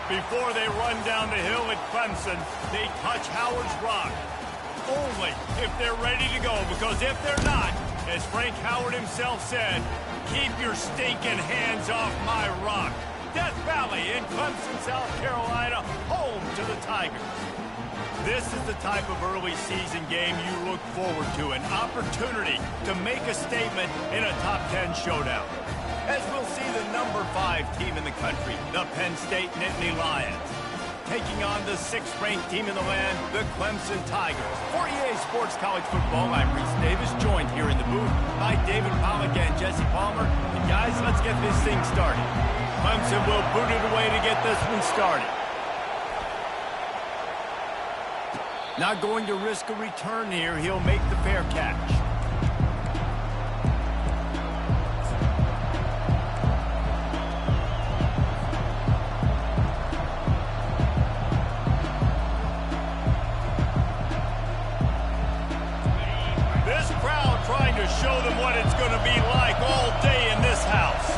Before they run down the hill at Clemson, they touch Howard's rock. Only if they're ready to go, because if they're not, as Frank Howard himself said, keep your stinking hands off my rock. Death Valley in Clemson, South Carolina, home to the Tigers. This is the type of early season game you look forward to, an opportunity to make a statement in a top 10 showdown. As we'll see the number 5 team in the country, the Penn State Nittany Lions, taking on the 6th-ranked team in the land, the Clemson Tigers. For EA Sports College Football, I'm Reese Davis, joined here in the booth by David Pollack and Jesse Palmer. And guys, let's get this thing started. Clemson will boot it away to get this one started. Not going to risk a return here. He'll make the fair catch. This crowd trying to show them what it's going to be like all day in this house.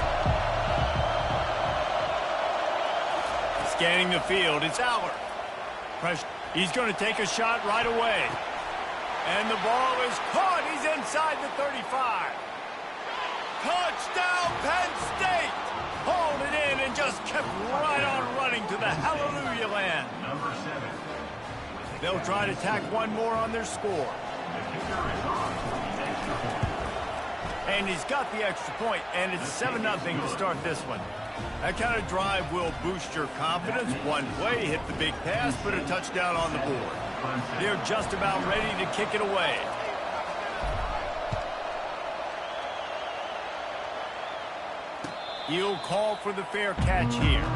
Scanning the field, it's Aller. Pressure. He's going to take a shot right away. And the ball is caught. He's inside the 35. Touchdown, Penn State! Hauled it in and just kept right on running to the hallelujah land. Number 7. They'll try to tack one more on their score. And he's got the extra point, and it's 7-0 to start this one. That kind of drive will boost your confidence. One play, hit the big pass, put a touchdown on the board. They're just about ready to kick it away. He'll call for the fair catch here.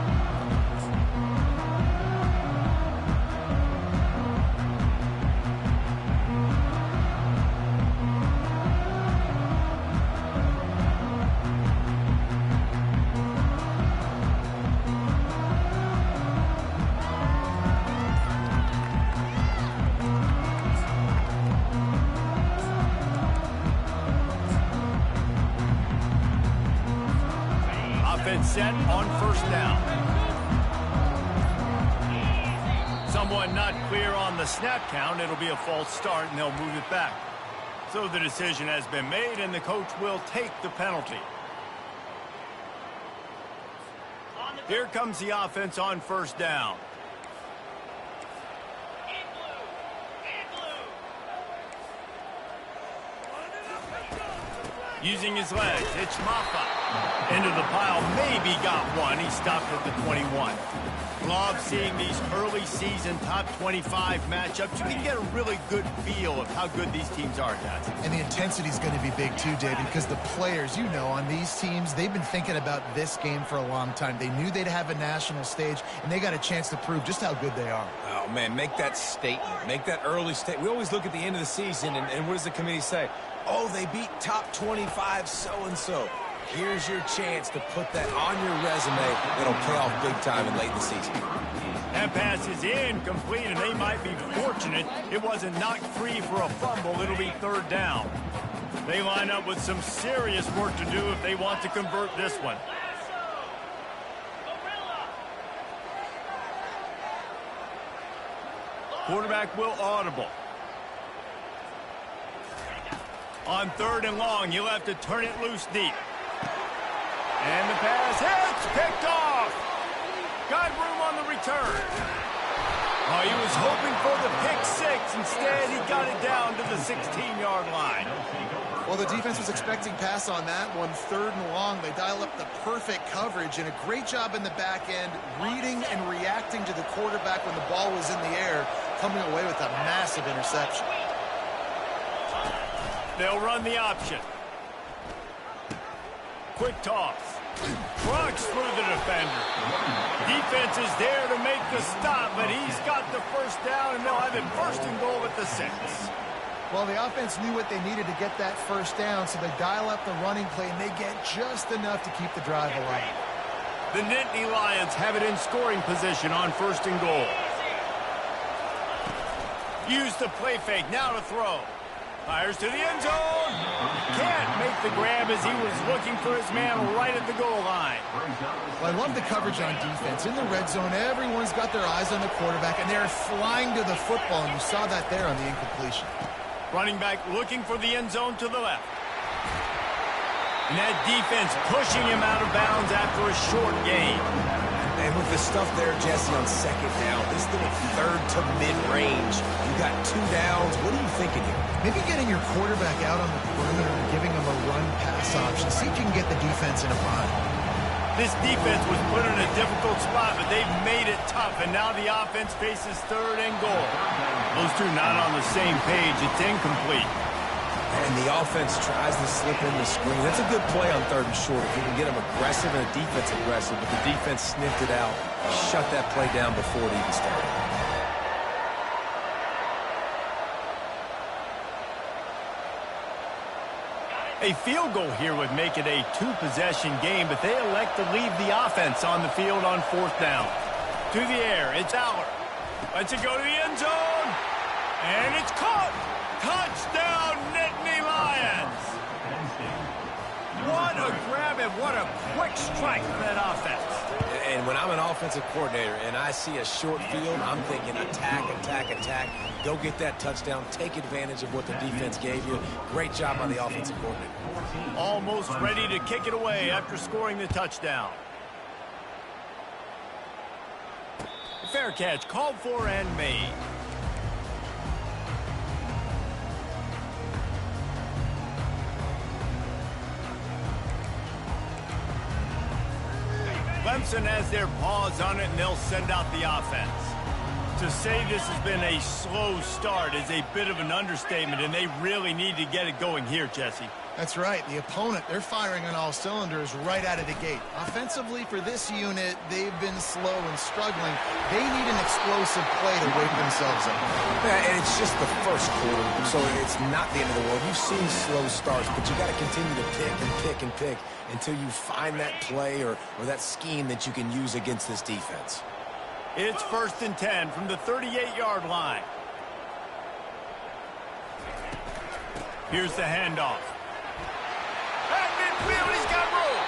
Set on first down. Someone not clear on the snap count. It'll be a false start, and they'll move it back. So the decision has been made, and the coach will take the penalty. Here comes the offense on first down. Using his legs, it's Maffa. Into the pile, maybe got one. He stopped at the 21. Love seeing these early season top 25 matchups. You can get a really good feel of how good these teams are, guys. And the intensity is going to be big too, David, because the players, you know, on these teams, they've been thinking about this game for a long time. They knew they'd have a national stage, and they got a chance to prove just how good they are. Oh, man, make that statement. Make that early statement. We always look at the end of the season, and what does the committee say? Oh, they beat top 25 so-and-so. Here's your chance to put that on your resume. It'll pay off big time and late in the season. That pass is incomplete, and they might be fortunate it wasn't knocked free for a fumble. It'll be third down. They line up with some serious work to do if they want to convert this one. Quarterback will audible. On third and long, you'll have to turn it loose deep. And the pass hits, picked off. Got room on the return. Oh, he was hoping for the pick six. Instead, he got it down to the 16-yard line. Well, the defense was expecting pass on that one. Third and long, they dial up the perfect coverage and a great job in the back end, reading and reacting to the quarterback when the ball was in the air, coming away with a massive interception. They'll run the option. Quick toss. Trucks through the defender. Defense is there to make the stop, but he's got the first down, and they'll have it first and goal at the 6. Well, the offense knew what they needed to get that first down, so they dial up the running play, and they get just enough to keep the drive alive. The Nittany Lions have it in scoring position on first and goal. Use the play fake, now to throw. Fires to the end zone. Can't make the grab as he was looking for his man right at the goal line. Well, I love the coverage on defense. In the red zone, everyone's got their eyes on the quarterback, and they're flying to the football, and you saw that there on the incompletion. Running back looking for the end zone to the left. And that defense pushing him out of bounds after a short gain. And with the stuff there, Jesse, on second down, this little third to mid-range, you got 2 downs. What are you thinking here? Maybe getting your quarterback out on the perimeter and giving him a run-pass option. See if you can get the defense in a bind. This defense was put in a difficult spot, but they've made it tough, and now the offense faces 3rd and goal. Those two not on the same page. It's incomplete. And the offense tries to slip in the screen. That's a good play on 3rd and short. If you can get them aggressive and the defense aggressive, but the defense sniffed it out, shut that play down before it even started. A field goal here would make it a 2-possession game, but they elect to leave the offense on the field on 4th down. To the air, it's Aller. Lets it go to the end zone. And it's caught. Touchdown, Nittany Lions. What a grab and what a quick strike for that offense. And when I'm an offensive coordinator and I see a short field, I'm thinking attack, attack, attack. Go get that touchdown. Take advantage of what the defense gave you. Great job by the offensive coordinator. Almost ready to kick it away after scoring the touchdown. Fair catch called for and made. Clemson has their paws on it, and they'll send out the offense. To say this has been a slow start is a bit of an understatement, and they really need to get it going here, Jesse. That's right. The opponent, they're firing on all cylinders right out of the gate. Offensively, for this unit, they've been slow and struggling. They need an explosive play to wake themselves up. Yeah, and it's just the first quarter, so it's not the end of the world. You've seen slow starts, but you got to continue to pick and pick and pick until you find that play or that scheme that you can use against this defense. It's 1st and 10 from the 38-yard line. Here's the handoff. At midfield, he's got room.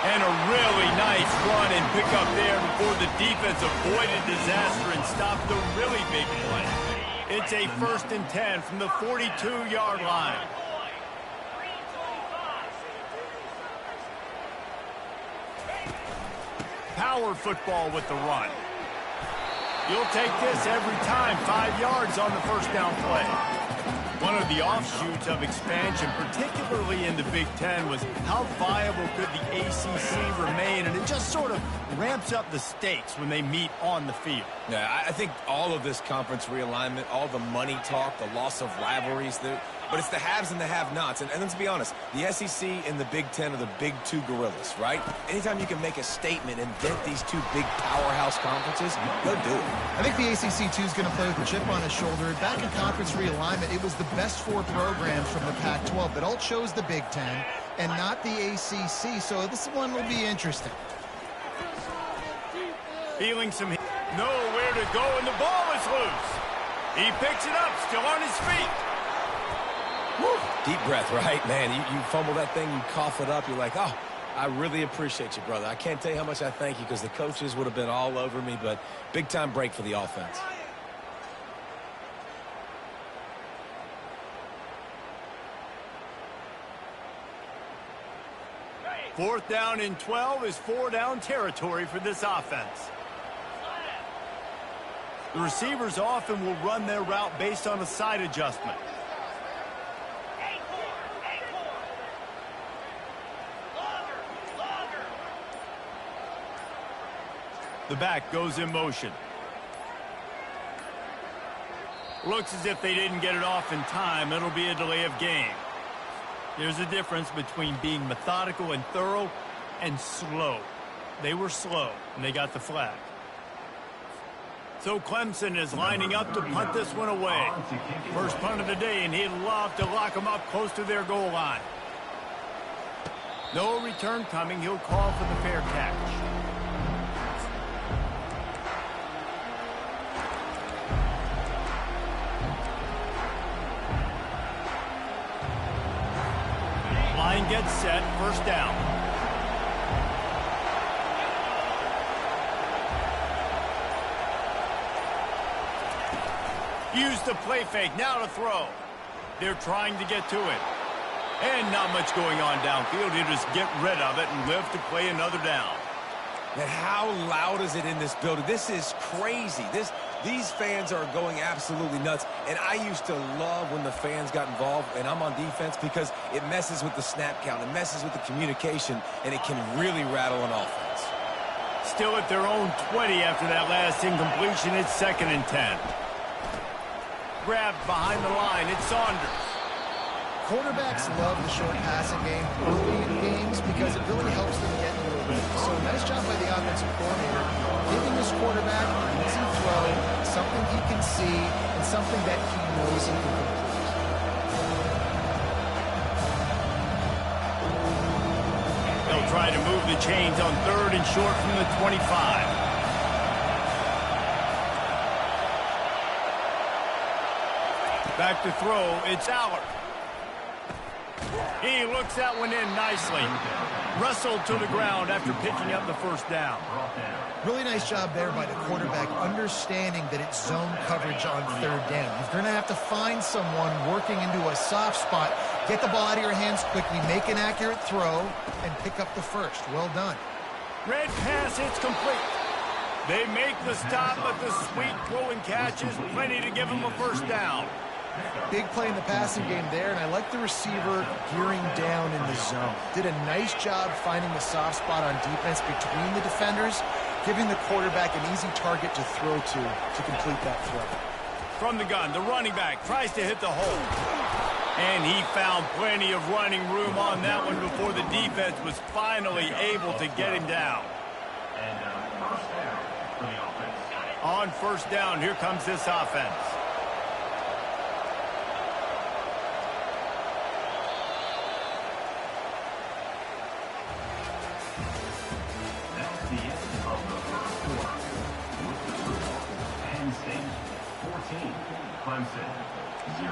And a really nice run and pick up there before the defense avoided disaster and stopped the really big play. It's a 1st and 10 from the 42-yard line. Power football with the run. You'll take this every time. 5 yards on the 1st down play. One of the offshoots of expansion, particularly in the Big Ten, was how viable could the ACC remain, and it just sort of ramps up the stakes when they meet on the field. Yeah, I think all of this conference realignment, all the money talk, the loss of rivalries, but it's the haves and the have-nots. And let's be honest, the SEC and the Big Ten are the big 2 gorillas, right? Anytime you can make a statement and dent these 2 big powerhouse conferences, go do it. I think the ACC, too, is going to play with a chip on his shoulder. Back in conference realignment, it was the best 4 programs from the Pac-12 that all chose the Big Ten and not the ACC, so this one will be interesting. Feeling some heat. Nowhere to go, and the ball is loose. He picks it up, still on his feet. Woo. Deep breath, right? Man, you fumble that thing, you cough it up, you're like, oh, I really appreciate you, brother. I can't tell you how much I thank you because the coaches would have been all over me, but big-time break for the offense. Fourth down and 12 is 4-down territory for this offense. The receivers often will run their route based on a side adjustment. The back goes in motion. Looks as if they didn't get it off in time. It'll be a delay of game. There's a difference between being methodical and thorough and slow. They were slow, and they got the flag. So Clemson is lining up to punt this one away. First punt of the day, and he'd love to lock them up close to their goal line. No return coming. He'll call for the fair catch. get set, first down. Use the play fake, now to throw. They're trying to get to it. And not much going on downfield. He'll just get rid of it and live to play another down. And how loud is it in this building? This is crazy. These fans are going absolutely nuts. And I used to love when the fans got involved, and I'm on defense, because it messes with the snap count. It messes with the communication, and it can really rattle an offense. Still at their own 20 after that last incompletion. It's 2nd and 10. Grabbed behind the line. It's Saunders. Quarterbacks love the short passing game early in games because it really helps them get into a rhythm. So nice job by the offensive coordinator, giving his quarterback an easy throw, something he can see, and something that he knows he can complete. They'll try to move the chains on 3rd and short from the 25. Back to throw, it's Allard. He looks that one in nicely. Wrestled to the ground after picking up the first down. Really nice job there by the quarterback, understanding that it's zone coverage on 3rd down. You're going to have to find someone working into a soft spot, get the ball out of your hands quickly, make an accurate throw, and pick up the first. Well done. Red pass, it's complete. They make the stop, but the sweet throw and catch is plenty to give them a first down. Big play in the passing game there, and I like the receiver gearing down in the zone. Did a nice job finding the soft spot on defense between the defenders, giving the quarterback an easy target to throw to complete that throw. From the gun, the running back tries to hit the hole. And he found plenty of running room on that one before the defense was finally able to get him down. On first down, here comes this offense. That's the end of the first quarter. With the score, Penn State 14, Clemson 0.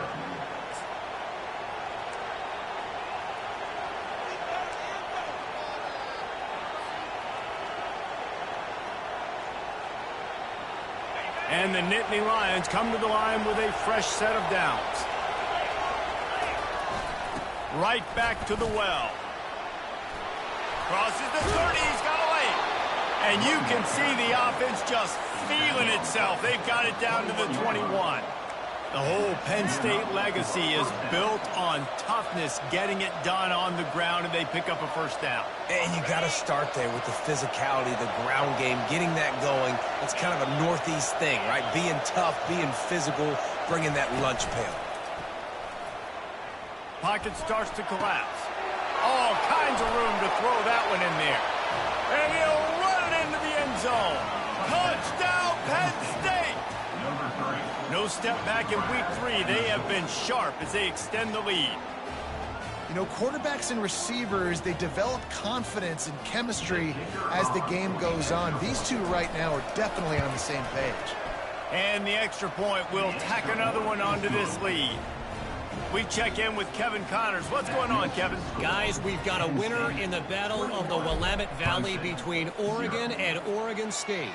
And the Nittany Lions come to the line with a fresh set of downs. Right back to the well. Crosses the 30, he's got away. And you can see the offense just feeling itself. They've got it down to the 21. The whole Penn State legacy is built on toughness, getting it done on the ground, and they pick up a first down. And you got to start there with the physicality, the ground game, getting that going. It's kind of a Northeast thing, right? Being tough, being physical, bringing that lunch pail. Pocket starts to collapse. All kinds of room to throw that one in there. And he'll run it into the end zone. Touchdown, Penn State! No step back in week 3. They have been sharp as they extend the lead. You know, quarterbacks and receivers, they develop confidence and chemistry as the game goes on. These two right now are definitely on the same page. And the extra point will tack another one onto this lead. We check in with Kevin Connors. What's going on, Kevin? Guys, we've got a winner in the battle of the Willamette Valley between Oregon and Oregon State.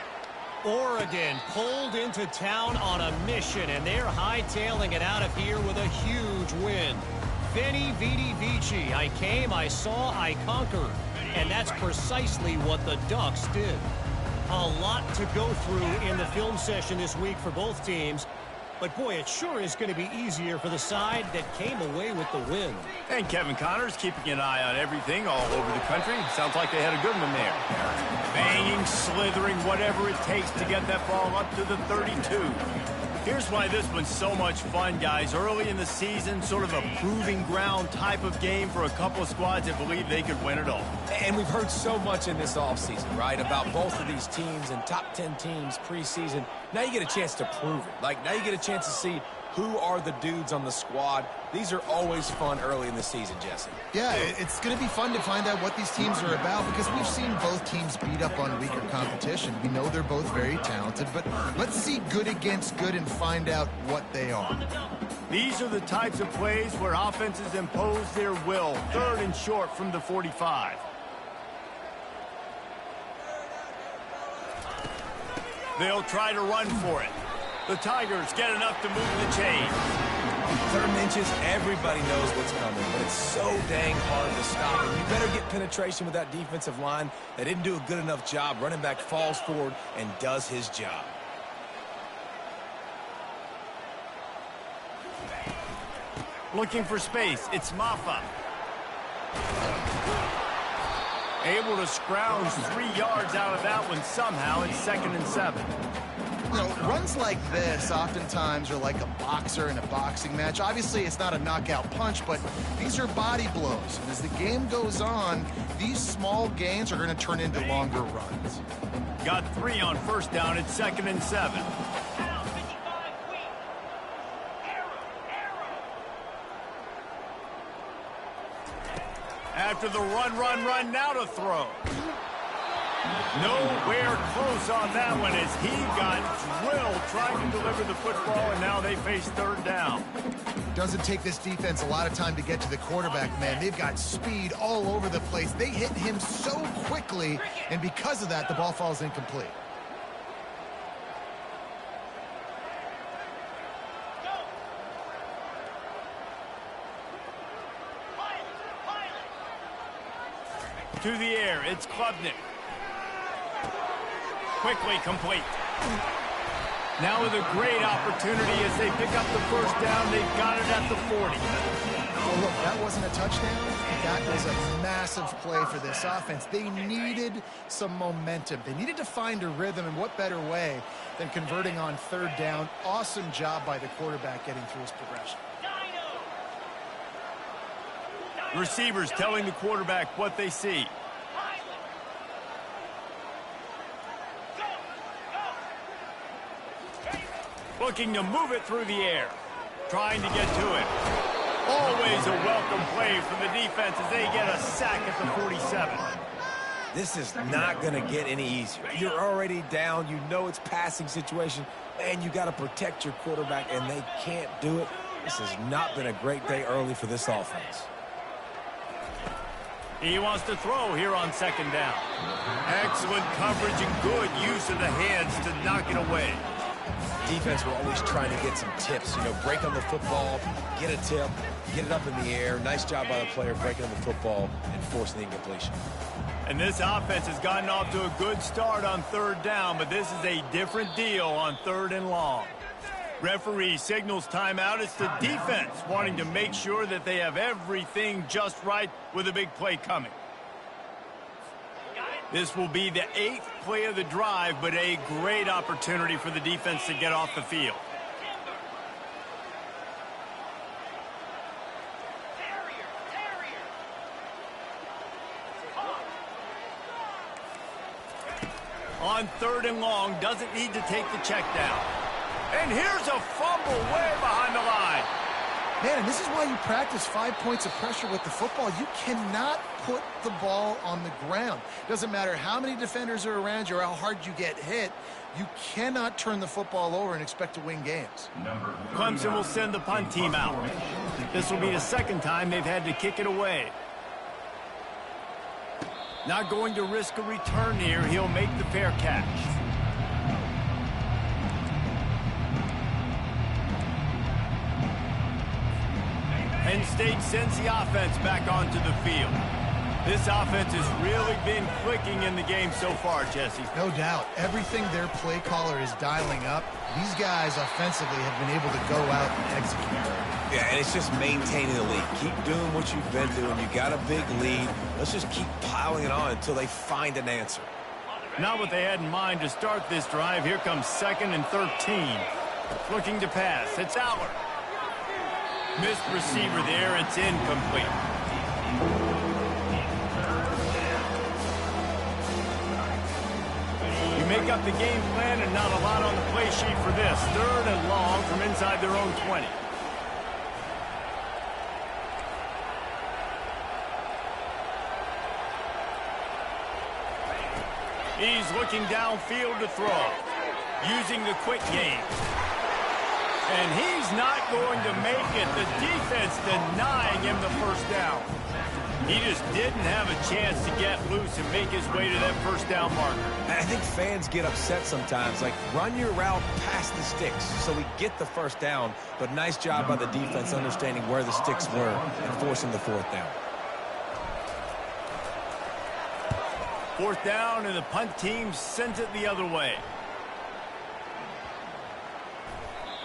Oregon pulled into town on a mission, and they're hightailing it out of here with a huge win. Veni, Vidi, Vici. I came, I saw, I conquered. And that's precisely what the Ducks did. A lot to go through in the film session this week for both teams. But, boy, it sure is going to be easier for the side that came away with the win. And Kevin Connors keeping an eye on everything all over the country. Sounds like they had a good one there. Banging, slithering, whatever it takes to get that ball up to the 32. Here's why this one's so much fun, guys. Early in the season, sort of a proving ground type of game for a couple of squads that believe they could win it all. And we've heard so much in this offseason, right, about both of these teams and top 10 teams preseason. Now you get a chance to prove it. Like, now you get a chance to see who are the dudes on the squad. These are always fun early in the season, Jesse. Yeah, it's going to be fun to find out what these teams are about because we've seen both teams beat up on weaker competition. We know they're both very talented, but let's see good against good and find out what they are. These are the types of plays where offenses impose their will. 3rd and short from the 45. They'll try to run for it. The Tigers get enough to move the chain. 3rd and inches, everybody knows what's coming, but it's so dang hard to stop. And you better get penetration with that defensive line. They didn't do a good enough job. Running back falls forward and does his job. Looking for space. It's Maffa. Able to scrounge 3 yards out of that one somehow. It's 2nd and 7. You know, runs like this oftentimes are like a boxer in a boxing match. Obviously, it's not a knockout punch, but these are body blows. And as the game goes on, these small gains are going to turn into longer runs. Got 3 on 1st down. It's 2nd and 7. After the run, now to throw. Nowhere close on that one as he got drilled trying to deliver the football, and now they face 3rd down. Doesn't take this defense a lot of time to get to the quarterback, man. They've got speed all over the place. They hit him so quickly, and because of that, the ball falls incomplete. To the air, it's Klubnik. Quickly complete. Now with a great opportunity as they pick up the 1st down. They've got it at the 40. Oh, look, that wasn't a touchdown. That was a massive play for this offense. They needed some momentum. They needed to find a rhythm, and what better way than converting on 3rd down. Awesome job by the quarterback getting through his progression. Receivers telling the quarterback what they see. Looking to move it through the air. Trying to get to it. Always a welcome play from the defense as they get a sack at the 47. This is not going to get any easier. You're already down. You know it's passing situation, and you got to protect your quarterback, and they can't do it. This has not been a great day early for this offense. He wants to throw here on 2nd down. Excellent coverage and good use of the hands to knock it away. Defense will always trying to get some tips. You know, break on the football, get a tip, get it up in the air. Nice job by the player breaking on the football and forcing the incompletion. And this offense has gotten off to a good start on 3rd down, but this is a different deal on 3rd and long. Referee signals timeout. It's the defense wanting to make sure that they have everything just right with a big play coming. This will be the 8th play of the drive, but a great opportunity for the defense to get off the field. On 3rd and long, doesn't need to take the check down. And here's a fumble way behind the line. Man, and this is why you practice 5 points of pressure with the football. You cannot put the ball on the ground. Doesn't matter how many defenders are around you or how hard you get hit. You cannot turn the football over and expect to win games. Clemson will send the punt team out. This will be the 2nd time they've had to kick it away. Not going to risk a return here. He'll make the fair catch. Penn State sends the offense back onto the field. This offense has really been clicking in the game so far, Jesse. No doubt. Everything their play caller is dialing up, these guys offensively have been able to go out and execute. Yeah, and it's just maintaining the lead. Keep doing what you've been doing. You got a big lead. Let's just keep piling it on until they find an answer. Not what they had in mind to start this drive. Here comes 2nd and 13. Looking to pass. It's Aller. Missed receiver there. It's incomplete. You make up the game plan and not a lot on the play sheet for this. 3rd and long from inside their own 20. He's looking downfield to throw. Using the quick game. And he's not going to make it. The defense denying him the first down. He just didn't have a chance to get loose and make his way to that first down marker. I think fans get upset sometimes. Like, run your route past the sticks so we get the first down. But nice job by the defense understanding where the sticks were and forcing the fourth down. Fourth down, and the punt team sends it the other way.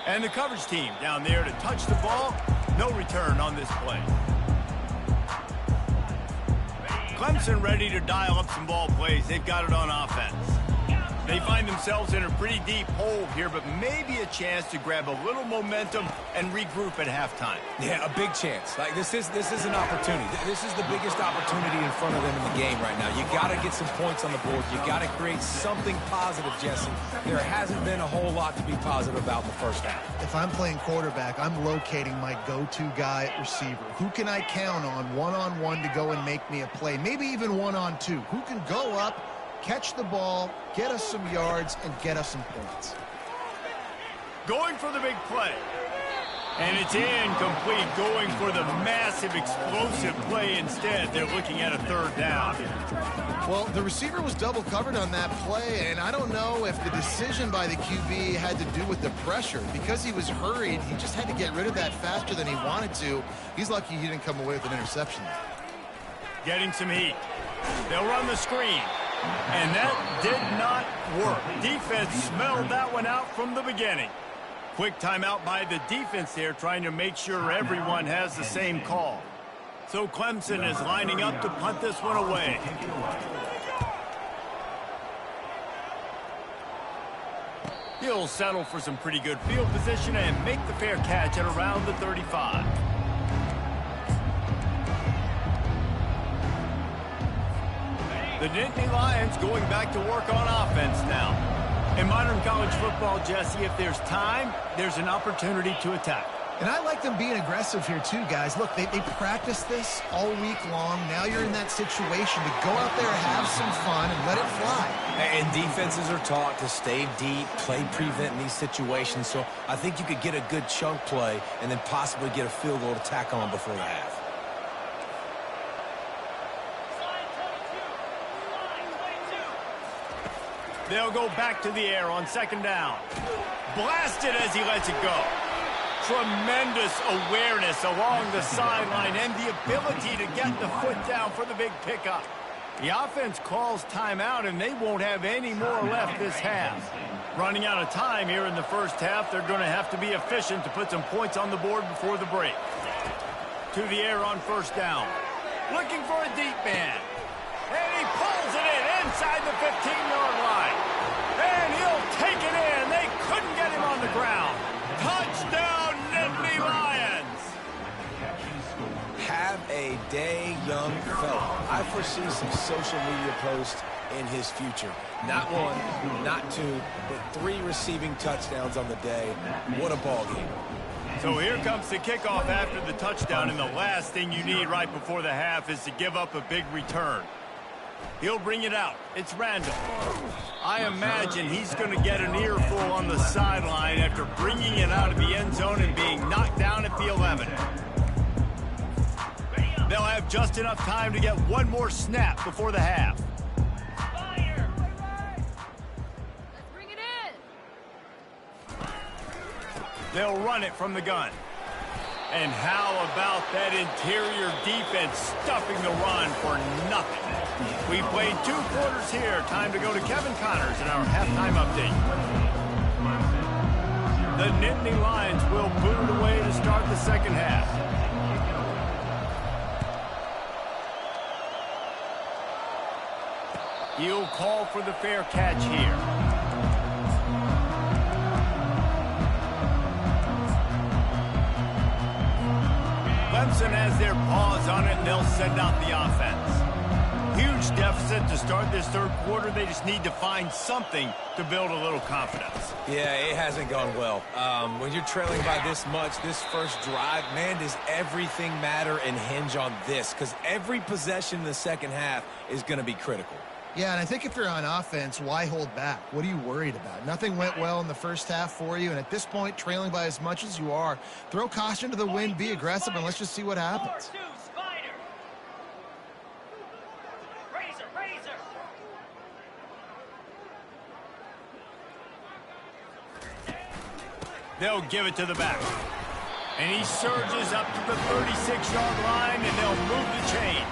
And the coverage team down there to touch the ball. No return on this play. Clemson ready to dial up some ball plays. They've got it on offense. They find themselves in a pretty deep hole here, but maybe a chance to grab a little momentum and regroup at halftime. Yeah, a big chance. Like, this is an opportunity. This is the biggest opportunity in front of them in the game right now. You got to get some points on the board. You got to create something positive, Jesse. There hasn't been a whole lot to be positive about in the first half. If I'm playing quarterback, I'm locating my go-to guy at receiver. Who can I count on one-on-one to go and make me a play? Maybe even one-on-two. Who can go up, catch the ball, get us some yards, and get us some points? Going for the big play. And it's incomplete, going for the massive, explosive play instead. They're looking at a third down. Well, the receiver was double covered on that play, and I don't know if the decision by the QB had to do with the pressure. Because he was hurried, he just had to get rid of that faster than he wanted to. He's lucky he didn't come away with an interception. Getting some heat. They'll run the screen. And that did not work. Defense smelled that one out from the beginning. Quick timeout by the defense there, trying to make sure everyone has the same call. So Clemson is lining up to punt this one away. He'll settle for some pretty good field position and make the fair catch at around the 35. The Nittany Lions going back to work on offense now. In modern college football, Jesse, if there's time, there's an opportunity to attack. And I like them being aggressive here too, guys. Look, they practice this all week long. Now you're in that situation to go out there, have some fun, and let it fly. And defenses are taught to stay deep, play prevent in these situations. So I think you could get a good chunk play and then possibly get a field goal to tack on before the half. They'll go back to the air on second down. Blasted as he lets it go. Tremendous awareness along the sideline and the ability to get the foot down for the big pickup. The offense calls timeout, and they won't have any more left this half. Running out of time here in the first half, they're going to have to be efficient to put some points on the board before the break. To the air on first down. Looking for a deep man. And he pulls it in inside the 15-yard line. And he'll take it in. They couldn't get him on the ground. Touchdown, Nittany Lions. Have a day, young fella. I foresee some social media posts in his future. Not one, not two, but 3 receiving touchdowns on the day. What a ball game. So here comes the kickoff after the touchdown, and the last thing you need right before the half is to give up a big return. He'll bring it out. It's Randall. I imagine he's going to get an earful on the sideline after bringing it out of the end zone and being knocked down at the 11. They'll have just enough time to get one more snap before the half. Fire! Let's bring it in. They'll run it from the gun. And how about that interior defense stuffing the run for nothing? We played 2 quarters here. Time to go to Kevin Connors in our halftime update. The Nittany Lions will boot it away to start the second half. He'll call for the fair catch here. Clemson has their paws on it, and they'll send out the offense. Huge deficit to start this third quarter. They just need to find something to build a little confidence. Yeah, it hasn't gone well. When you're trailing by this much, this first drive, man, does everything matter and hinge on this? Because every possession in the second half is going to be critical. Yeah, and I think if you're on offense, why hold back? What are you worried about? Nothing went well in the first half for you, and at this point, trailing by as much as you are, throw caution to the wind, be aggressive, and let's just see what happens. They'll give it to the back. And he surges up to the 36-yard line, and they'll move the chain.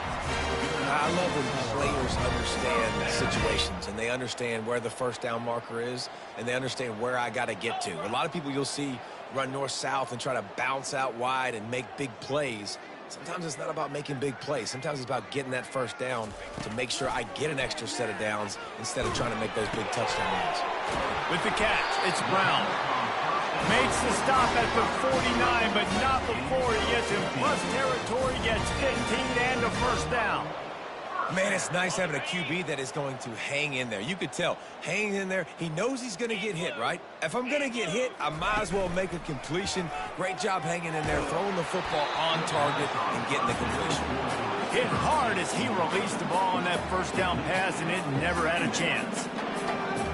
I love when players understand situations, and they understand where the first down marker is, and they understand where I got to get to. A lot of people you'll see run north-south and try to bounce out wide and make big plays. Sometimes it's not about making big plays. Sometimes it's about getting that first down to make sure I get an extra set of downs instead of trying to make those big touchdown runs. With the catch, it's Brown. Makes the stop at the 49, but not before he gets in plus territory, gets 15 and a first down. Man, it's nice having a QB that is going to hang in there. You could tell, hanging in there, he knows he's going to get hit, right? If I'm going to get hit, I might as well make a completion. Great job hanging in there, throwing the football on target and getting the completion. Hit hard as he released the ball on that first down pass, and it never had a chance.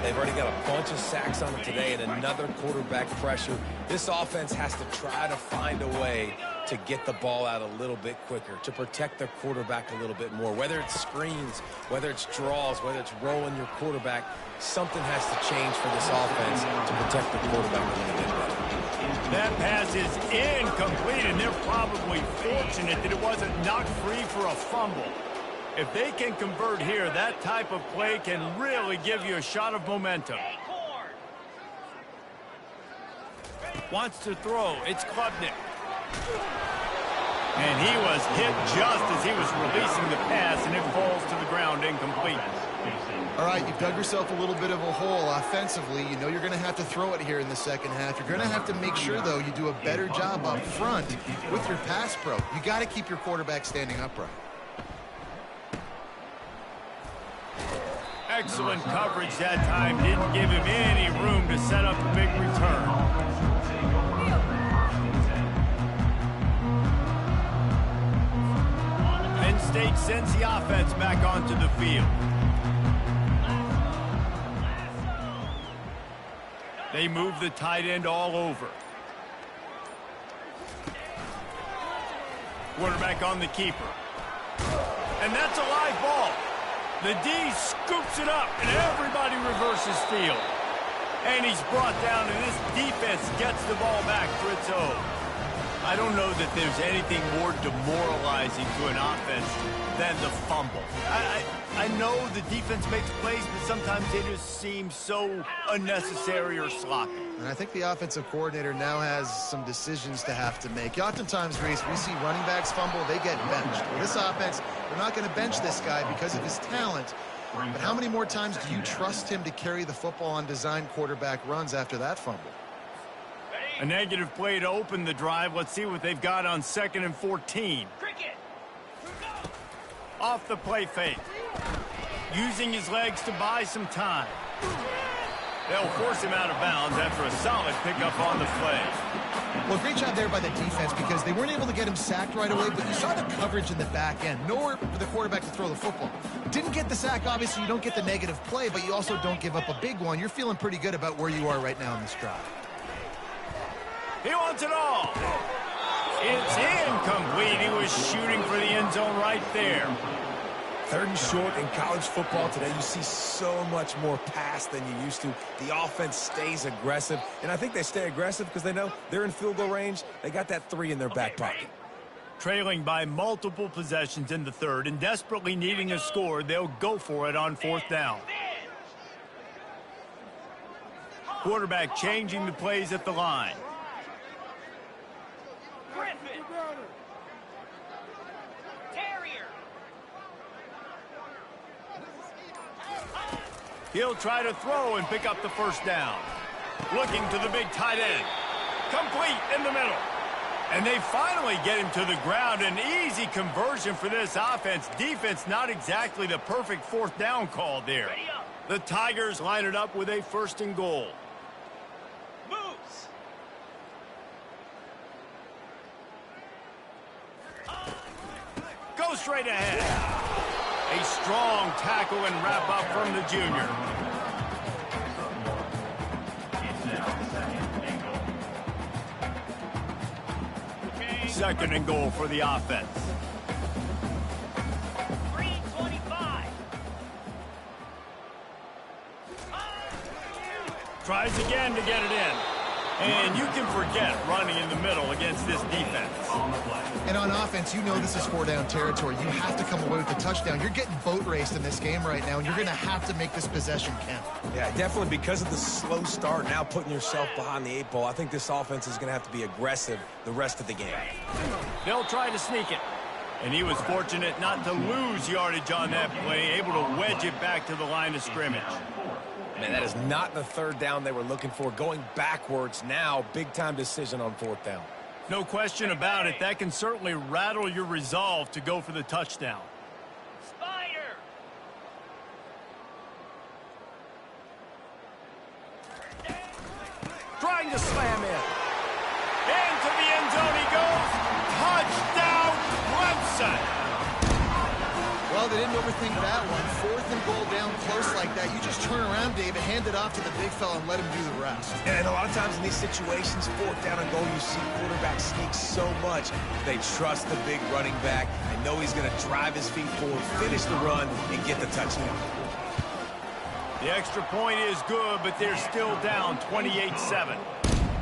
They've already got a bunch of sacks on it today and another quarterback pressure. This offense has to try to find a way to get the ball out a little bit quicker, to protect their quarterback a little bit more. Whether it's screens, whether it's draws, whether it's rolling your quarterback, something has to change for this offense to protect the quarterback a little bit better. That pass is incomplete, and they're probably fortunate that it wasn't knocked free for a fumble. If they can convert here, that type of play can really give you a shot of momentum. Wants to throw. It's Klubnik. And he was hit just as he was releasing the pass, and it falls to the ground incomplete. All right, you've dug yourself a little bit of a hole offensively. You know you're going to have to throw it here in the second half. You're going to have to make sure, though, you do a better job up front with your pass pro. You got to keep your quarterback standing upright. Excellent coverage that time. Didn't give him any room to set up a big return. Penn State sends the offense back onto the field. They move the tight end all over. Quarterback on the keeper. And that's a live ball. The D scoops it up, and everybody reverses field. And he's brought down, and this defense gets the ball back for its own. I don't know that there's anything more demoralizing to an offense than the fumble. I know the defense makes plays, but sometimes they just seem so unnecessary or sloppy. And I think the offensive coordinator now has some decisions to have to make. Oftentimes, Reese, we see running backs fumble, they get benched. Well, this offense, they're not going to bench this guy because of his talent. But how many more times do you trust him to carry the football on design quarterback runs after that fumble? A negative play to open the drive. Let's see what they've got on 2nd and 14. Off the play fake. Using his legs to buy some time. They'll force him out of bounds after a solid pickup on the play. Well, great job there by the defense because they weren't able to get him sacked right away, but you saw the coverage in the back end. Nowhere for the quarterback to throw the football. Didn't get the sack, obviously you don't get the negative play, but you also don't give up a big one. You're feeling pretty good about where you are right now in this drive. He wants it all. It's incomplete. He was shooting for the end zone right there. 3rd and short in college football today. You see so much more pass than you used to. The offense stays aggressive, and I think they stay aggressive because they know they're in field goal range. They got that 3 in their back pocket. Trailing by multiple possessions in the 3rd and desperately needing a score, they'll go for it on 4th down. Quarterback changing the plays at the line. He'll try to throw and pick up the first down. Looking to the big tight end. Complete in the middle. And they finally get him to the ground. An easy conversion for this offense. Defense not exactly the perfect 4th down call there. The Tigers line it up with a 1st and goal. Moves. Go straight ahead. A strong tackle and wrap up from the junior. It's now Second and goal for the offense. 3:25. Tries again to get it in. And you can forget running in the middle against this defense. And on offense, you know this is 4-down territory. You have to come away with a touchdown. You're getting boat raced in this game right now, and you're going to have to make this possession count. Yeah, definitely because of the slow start, now putting yourself behind the 8 ball, I think this offense is going to have to be aggressive the rest of the game. They'll try to sneak it. And he was fortunate not to lose yardage on that play, able to wedge it back to the line of scrimmage. Man, that is not the third down they were looking for. Going backwards now, big-time decision on 4th down. No question about it. That can certainly rattle your resolve to go for the touchdown. Spider. Trying to slam in. Into the end zone he goes. Touchdown, Clemson. Well, they didn't overthink that one. 4th and goal down close like that. You just turn around, David, hand it off to the big fella and let him do the rest. And a lot of times in these situations, 4th down and goal, you see quarterbacks sneak so much. They trust the big running back. They know he's going to drive his feet forward, finish the run, and get the touchdown. The extra point is good, but they're still down 28-7.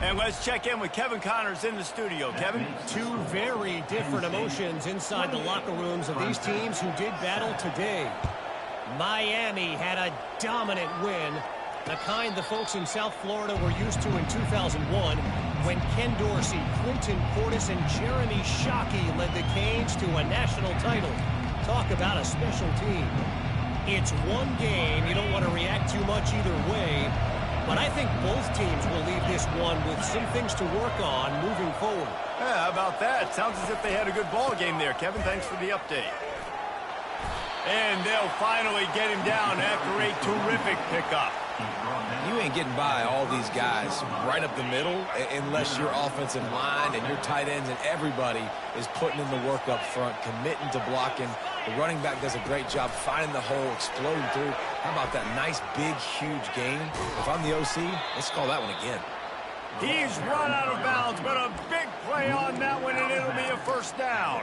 And let's check in with Kevin Connors in the studio. Kevin? Two very different emotions inside the locker rooms of these teams who did battle today. Miami had a dominant win, the kind the folks in South Florida were used to in 2001 when Ken Dorsey, Clinton Portis, and Jeremy Shockey led the Canes to a national title. Talk about a special team. It's one game. You don't want to react too much either way. But I think both teams will leave this one with some things to work on moving forward. Yeah, how about that? Sounds as if they had a good ball game there, Kevin. Thanks for the update. And they'll finally get him down after a terrific pickup. You ain't getting by all these guys right up the middle unless your offensive line and your tight ends and everybody is putting in the work up front, committing to blocking. The running back does a great job finding the hole, exploding through. How about that nice, big, huge gain? If I'm the OC, let's call that one again. He's run out of bounds, but a big play on that one, and it'll be a first down.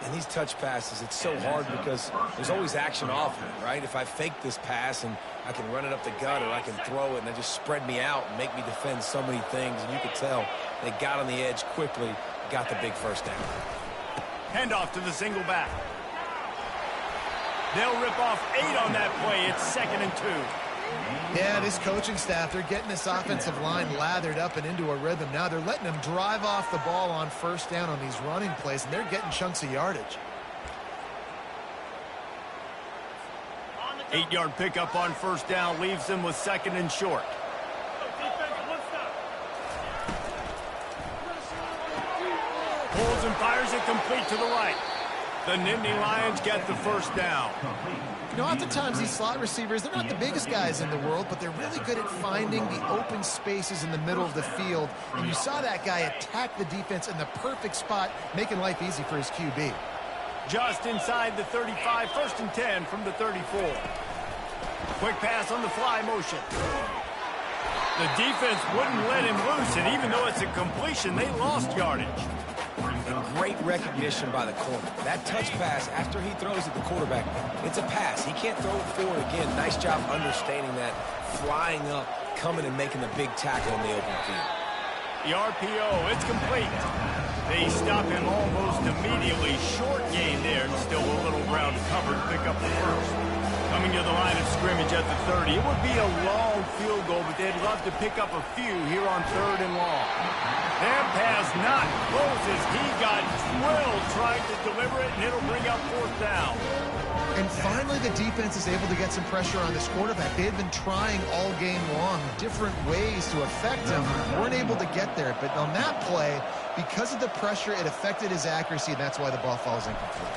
And these touch passes, it's so hard because there's always action off of it, right? If I fake this pass and I can run it up the gut or I can throw it and they just spread me out and make me defend so many things, and you could tell they got on the edge quickly, got the big first down. Handoff to the single back. They'll rip off 8 on that play. It's 2nd and 2. Yeah, this coaching staff, they're getting this offensive line lathered up and into a rhythm. Now they're letting them drive off the ball on first down on these running plays, and they're getting chunks of yardage. 8-yard pickup on first down leaves them with 2nd and short. Pulls and fires it complete to the right. The Nittany Lions get the first down. You know, oftentimes these slot receivers, they're not the biggest guys in the world, but they're really good at finding the open spaces in the middle of the field. And you saw that guy attack the defense in the perfect spot, making life easy for his QB. Just inside the 35, 1st and 10 from the 34. Quick pass on the fly motion. The defense wouldn't let him loose, and even though it's a completion, they lost yardage. And great recognition by the corner. That touch pass, after he throws at the quarterback, it's a pass. He can't throw it forward again. Nice job understanding that, flying up, coming and making the big tackle in the open field. The RPO, it's complete. They stop him almost immediately. Short gain there, and still a little ground to cover to pick up the first. Coming to the line of scrimmage at the 30. It would be a long field goal, but they'd love to pick up a few here on 3rd and long. That pass not close as he got drilled trying to deliver it, and it'll bring up 4th down. And finally, the defense is able to get some pressure on this quarterback. They had been trying all game long different ways to affect him. Weren't able to get there. But on that play, because of the pressure, it affected his accuracy, and that's why the ball falls incomplete.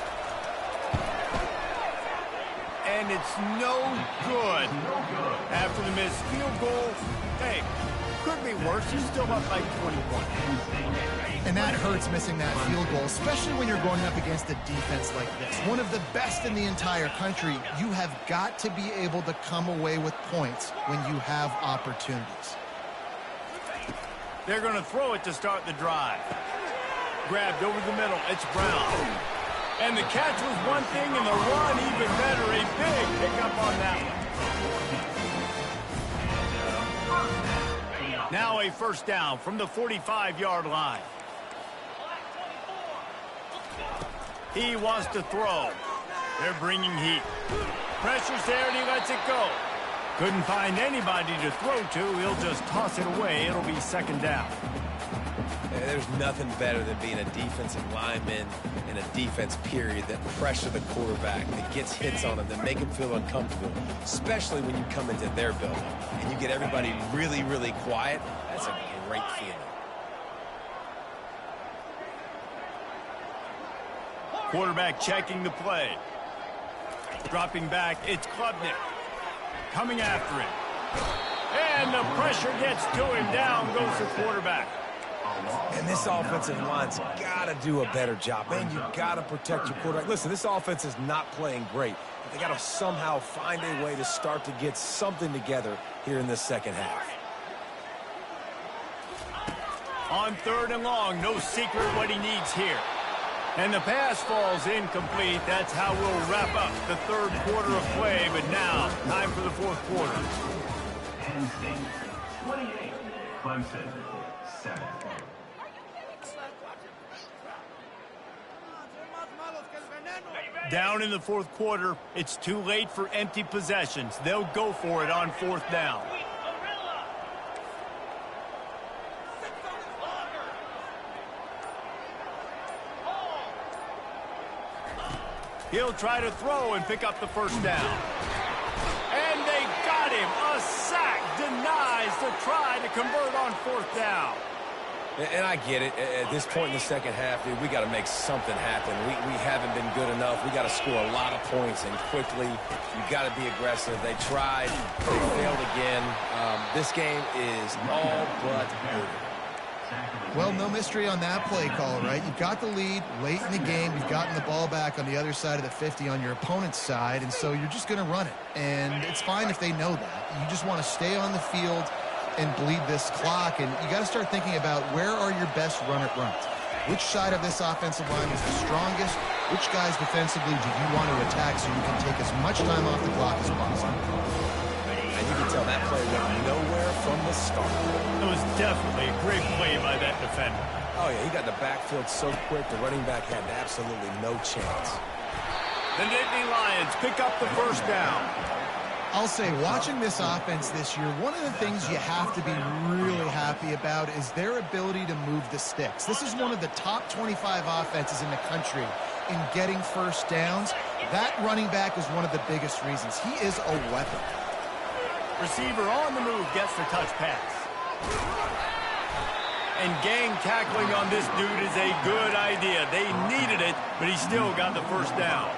And it's no good. After the missed field goal, hey, Could be worse. You're still up by 20 points. And that hurts, missing that field goal, especially when you're going up against a defense like this. One of the best in the entire country. You have got to be able to come away with points when you have opportunities. They're going to throw it to start the drive. Grabbed over the middle. It's Brown. And the catch was one thing, and the run even better. A big pickup on that one. Now a first down from the 45-yard line. He wants to throw. They're bringing heat. Pressure's there, and he lets it go. Couldn't find anybody to throw to. He'll just toss it away. It'll be second down. There's nothing better than being a defensive lineman in a defense period that pressure the quarterback, that gets hits on him, that make him feel uncomfortable, especially when you come into their building and you get everybody really, really quiet. That's a great feeling. Quarterback checking the play. Dropping back, it's Klubnik. Coming after him. And the pressure gets to him. Down goes the quarterback. And this offensive line's got to do a better job. Man, you got to protect your quarterback. Listen, this offense is not playing great. But they got to somehow find a way to start to get something together here in this second half. On third and long, no secret what he needs here. And the pass falls incomplete. That's how we'll wrap up the third quarter of play. But now, time for the fourth quarter. Penn State 28, Clemson 7. Down in the fourth quarter, it's too late for empty possessions. They'll go for it on fourth down. He'll try to throw and pick up the first down. And they got him. A sack denies the try to convert on fourth down. And I get it. At this point in the second half, dude, we got to make something happen. We haven't been good enough. We got to score a lot of points and quickly. You got to be aggressive. They tried. They failed again. This game is all but over. Well, no mystery on that play call, right? You've got the lead late in the game. You've gotten the ball back on the other side of the 50 on your opponent's side, and so you're just going to run it. And it's fine if they know that. You just want to stay on the field and bleed this clock, and you got to start thinking about where are your best run-it-runs. Which side of this offensive line is the strongest? Which guys defensively do you want to attack so you can take as much time off the clock as possible? And you can tell that play went nowhere from the start. It was definitely a great play by that defender. Oh, yeah, he got the backfield so quick, the running back had absolutely no chance. The Nittany Lions pick up the first down. I'll say, watching this offense this year, one of the things you have to be really happy about is their ability to move the sticks. This is one of the top 25 offenses in the country in getting first downs. That running back is one of the biggest reasons. He is a weapon. Receiver on the move gets the touch pass. And gang tackling on this dude is a good idea. They needed it, but he still got the first down.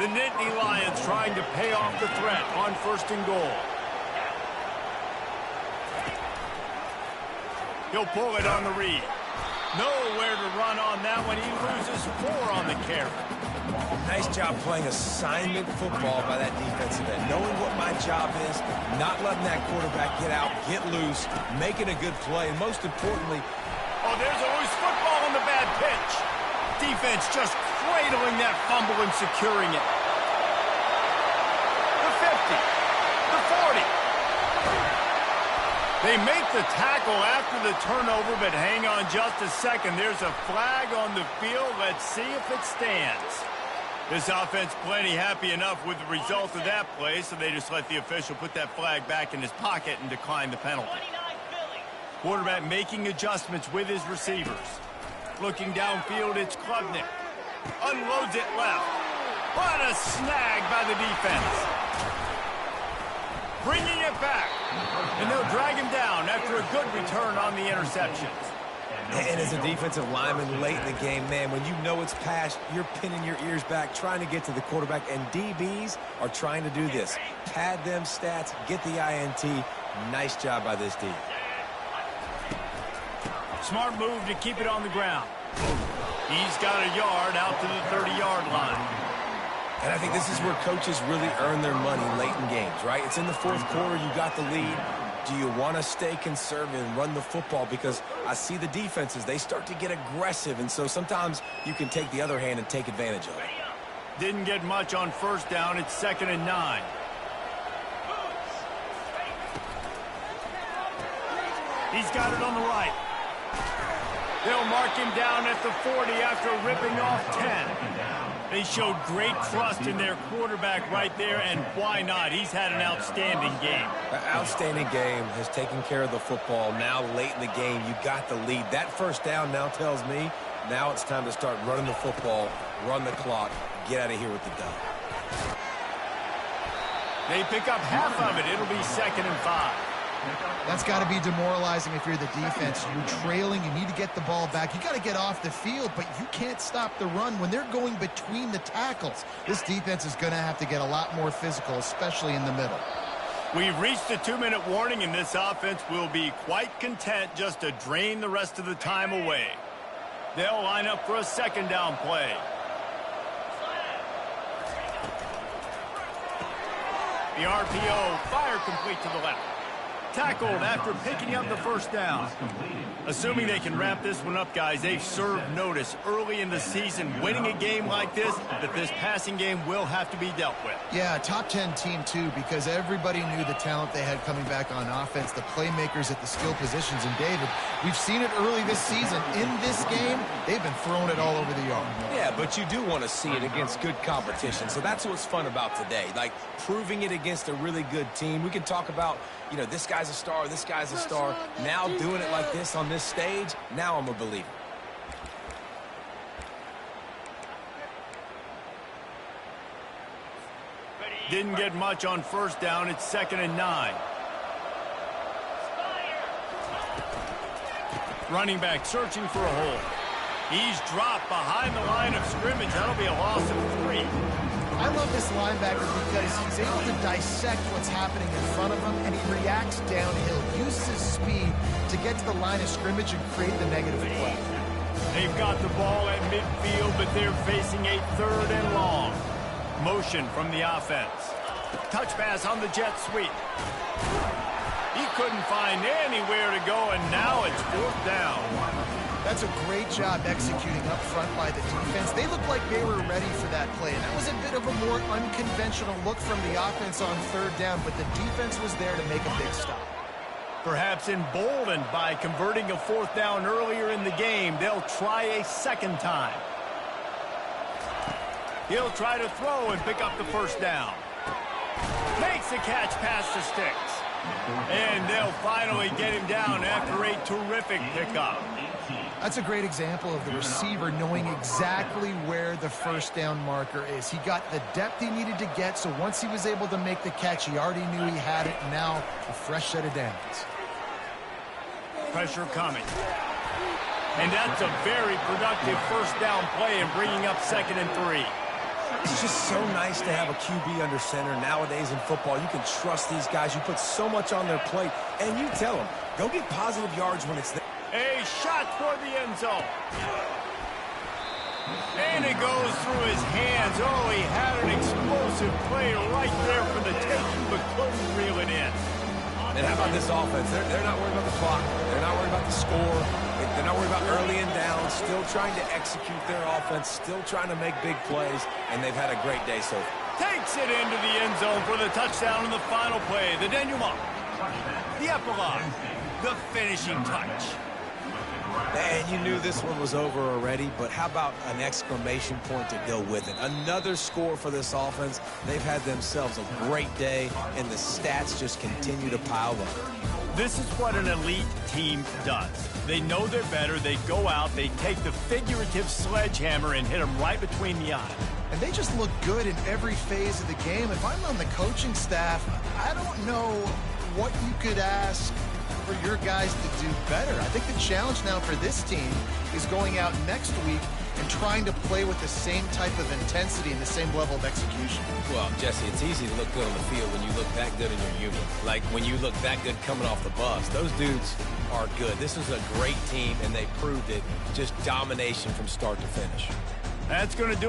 The Nittany Lions trying to pay off the threat on first and goal. He'll pull it on the read. Nowhere to run on that one. He loses 4 on the carry. Nice job playing assignment football by that defensive end. Knowing what my job is, not letting that quarterback get out, get loose, making a good play, and most importantly... Oh, there's a loose football on the bad pitch. Defense just cradling that fumble and securing it. The 50. The 40. They make the tackle after the turnover, but hang on just a second. There's a flag on the field. Let's see if it stands. This offense plenty happy enough with the result of that play, so they just let the official put that flag back in his pocket and decline the penalty. Quarterback making adjustments with his receivers. Looking downfield, it's Klubnik. Unloads it left. What a snag by the defense. Bringing it back. And they'll drag him down after a good return on the interception. And as a defensive lineman late in the game, man, when you know it's past, you're pinning your ears back, trying to get to the quarterback, and DBs are trying to do this. Pad them stats, get the INT. Nice job by this D. Smart move to keep it on the ground. He's got a yard out to the 30-yard line. And I think this is where coaches really earn their money late in games, right? It's in the fourth quarter. You got the lead. Do you want to stay conservative and run the football? Because I see the defenses, they start to get aggressive, and so sometimes you can take the other hand and take advantage of it. Didn't get much on first down. It's 2nd and 9. He's got it on the right. They'll mark him down at the 40 after ripping off 10. They showed great trust in their quarterback right there, and why not? He's had an outstanding game. An outstanding game, has taken care of the football. Now late in the game, you got the lead. That first down now tells me now it's time to start running the football, run the clock, get out of here with the dub. They pick up half of it. It'll be 2nd and 5. That's got to be demoralizing if you're the defense. You're trailing. You need to get the ball back. You got to get off the field, but you can't stop the run when they're going between the tackles. This defense is going to have to get a lot more physical, especially in the middle. We've reached the 2-minute warning, and this offense will be quite content just to drain the rest of the time away. They'll line up for a 2nd down play. The RPO, fire complete to the left. Tackled after picking up the first down. Assuming they can wrap this one up, guys, they've served notice early in the season, winning a game like this, that this passing game will have to be dealt with. Yeah, top 10 team, too, because everybody knew the talent they had coming back on offense, the playmakers at the skill positions. And, David, we've seen it early this season. In this game, they've been throwing it all over the yard. Yeah, but you do want to see it against good competition. So that's what's fun about today, like proving it against a really good team. We can talk about, you know, this guy's a star, this guy's a star. Now doing it like this on this stage, now I'm a believer. Didn't get much on first down. It's 2nd and 9. Running back searching for a hole. He's dropped behind the line of scrimmage. That'll be a loss of 3. I love this linebacker because he's able to dissect what's happening in front of him, and he reacts downhill, uses his speed to get to the line of scrimmage and create the negative play. They've got the ball at midfield, but they're facing a 3rd and long. Motion from the offense. Touch pass on the jet sweep. He couldn't find anywhere to go, and now it's 4th down. That's a great job executing up front by the defense. They looked like they were ready for that play, and that was a bit of a more unconventional look from the offense on 3rd down, but the defense was there to make a big stop. Perhaps emboldened by converting a 4th down earlier in the game, they'll try a 2nd time. He'll try to throw and pick up the first down. Makes the catch past the sticks. And they'll finally get him down after a terrific pickup. That's a great example of the receiver knowing exactly where the first down marker is. He got the depth he needed to get, so once he was able to make the catch, he already knew he had it, and now a fresh set of downs. Pressure coming. And that's a very productive first down play and bringing up 2nd and 3. It's just so nice to have a QB under center nowadays in football. You can trust these guys. You put so much on their plate, and you tell them, go get positive yards when it's there. A shot toward the end zone. And it goes through his hands. Oh, he had an explosive play right there for the taking, but couldn't reel it in. And how about this offense? They're not worried about the clock. They're not worried about the score. They're not worried about early and down. Still trying to execute their offense. Still trying to make big plays. And they've had a great day so far. Takes it into the end zone for the touchdown in the final play. The denouement. The epilogue. The finishing touch. And you knew this one was over already, but how about an exclamation point to go with it? Another score for this offense. They've had themselves a great day, and the stats just continue to pile up. This is what an elite team does. They know they're better. They go out. They take the figurative sledgehammer and hit them right between the eyes. And they just look good in every phase of the game. If I'm on the coaching staff, I don't know what you could ask for your guys to do better. I think the challenge now for this team is going out next week and trying to play with the same type of intensity and the same level of execution. Well, Jesse, it's easy to look good on the field when you look that good in your union. Like when you look that good coming off the bus. Those dudes, are good. This is a great team, and they proved it. Just domination from start to finish. That's going to do it